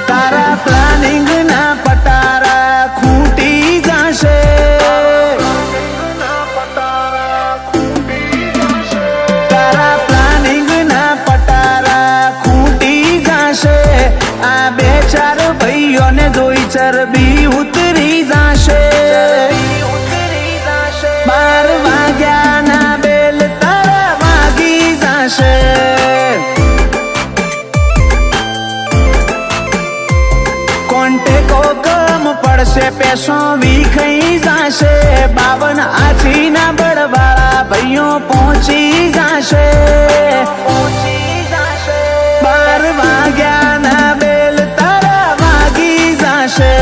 તારા પ્લાનિંગ ના પટારા ખૂટી જશે, તારા પ્લાનિંગ ના પટારા ખૂટી જશે. આ બે ચાર ભાઈઓને જોઈ ચરબી ઉતરી જશે. 12 વાગ્યાના બેલ તારા વાગી જશે. કોન્ટેકો કમ પડશે, પેસો વિખાઈ જશે. 52 આછીના બળવાળા ભાઈઓ પહોંચી જશે. 12 વાગ્યાના બેલ તારા વાગી જશે.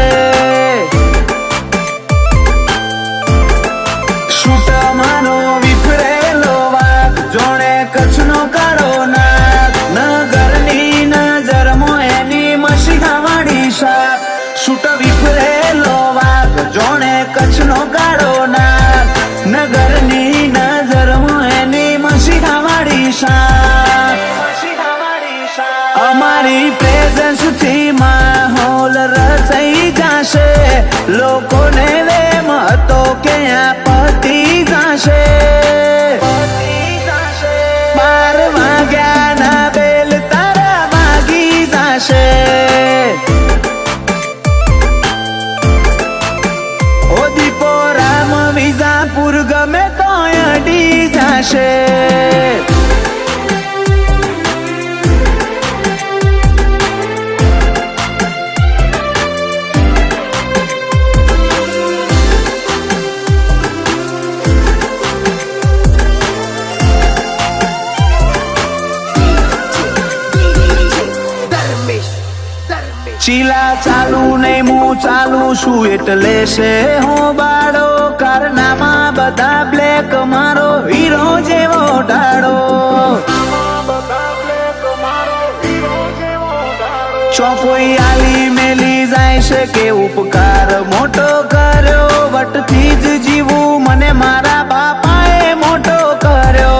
શૂટ માનો વિફરેલો વાઘ, જોણે કચ્છનો કાળો નાગ. નગરની નજરમાં એની મસીહાવાળી શાક. શૂટ વિફરેલો વાઘ, જોણે કચ્છનો કાળો નાગ. નગરની નજરમાં એની મસીહાવાળી શાક. અમારી પ્રેઝન્સ થી માહોલ રચાઈ જશે. લોકોને વેમ હતો કે આ પતી જશે. 12 વાગ્યાના બેલ તારા વાગી જશે. ઓ દીપો રામ વિજાપુર ગમે તો અડી જશે. ચીલા ચાલુ નહીં હું ચાલુ છું એટલે છે હું બાળો. કારનામા બધા બ્લેક, મારો હીરો જેવો ડાળો. ચોકોઈ આલી મેલી જાય છે કે ઉપકાર મોટો કર્યો. વટથી જ જીવું મને મારા બાપાએ મોટો કર્યો.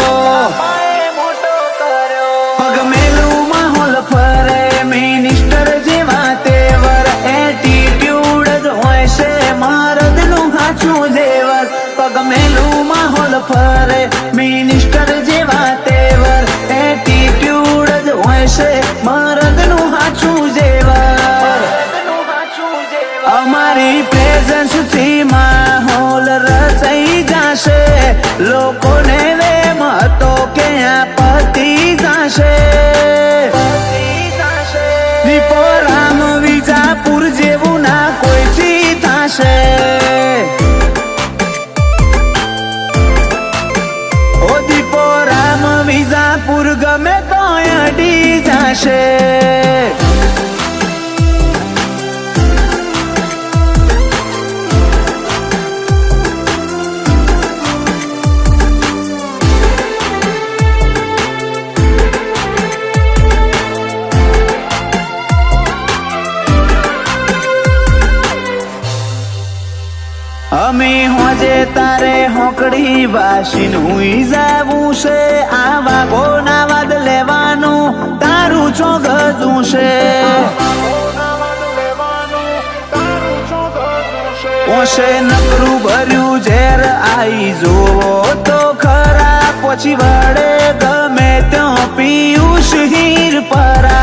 પગ મેલું માહોલ ફરે, મિનિસ્ટર જેવા તેવર. એટીટ્યુડ જ હોય છે મરદનું હાચું જેવર. પગ મેલું માહોલ ફરે, મિનિસ્ટર જેવા તેવર. એટીટ્યુડ જ હોય છે મરદનું હાચું જેવર. અમારી પ્રેઝન્સ થી માહોલ રચાઈ જશે. લોકોને વેમ હતો કે આ પતી જશે. દીપો રામ વિજાપુર જેવું ના કોઈથી થશે. ઓ દીપો રામ વિજાપુર ગમે તો અડી જશે. અમે હોજે તારે હોકડી વાસીનું જાવું છે. આ વાઘોના વાદ લેવાનું તારું ચોગજું છે. ઓશે નકરું ભર્યું ઝેર આઈ જોવો તો ખરા. પછી વડે ગમે ત્યાં પિયુષ હીર પરા.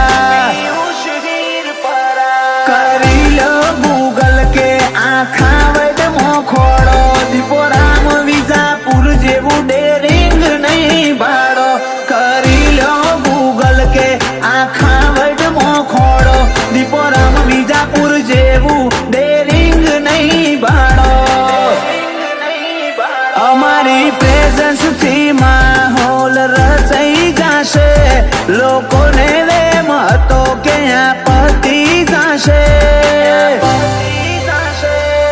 કરી લો ગૂગલ કે આખા વડમો ખોડો. દીપો રામ વિજાપુર જેવું ડેરિંગ નહીં ભાડો. કરી લો ગૂગલ કે આખા વડમો ખોડો. દીપો રામ વિજાપુર જેવું ડેરિંગ નહીં ભાડો. અમારી પ્રેઝન્સ થી માહોલ રચાઈ જશે. લોકોને વેમ હતો કે આ પતી જશે.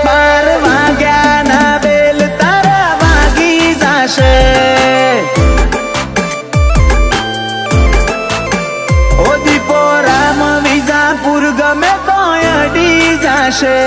12 વાગ્યાના બેલ તારા વાગી જશે. ઓ દીપો રામ વિજાપુર ગમે તો અડી જશે.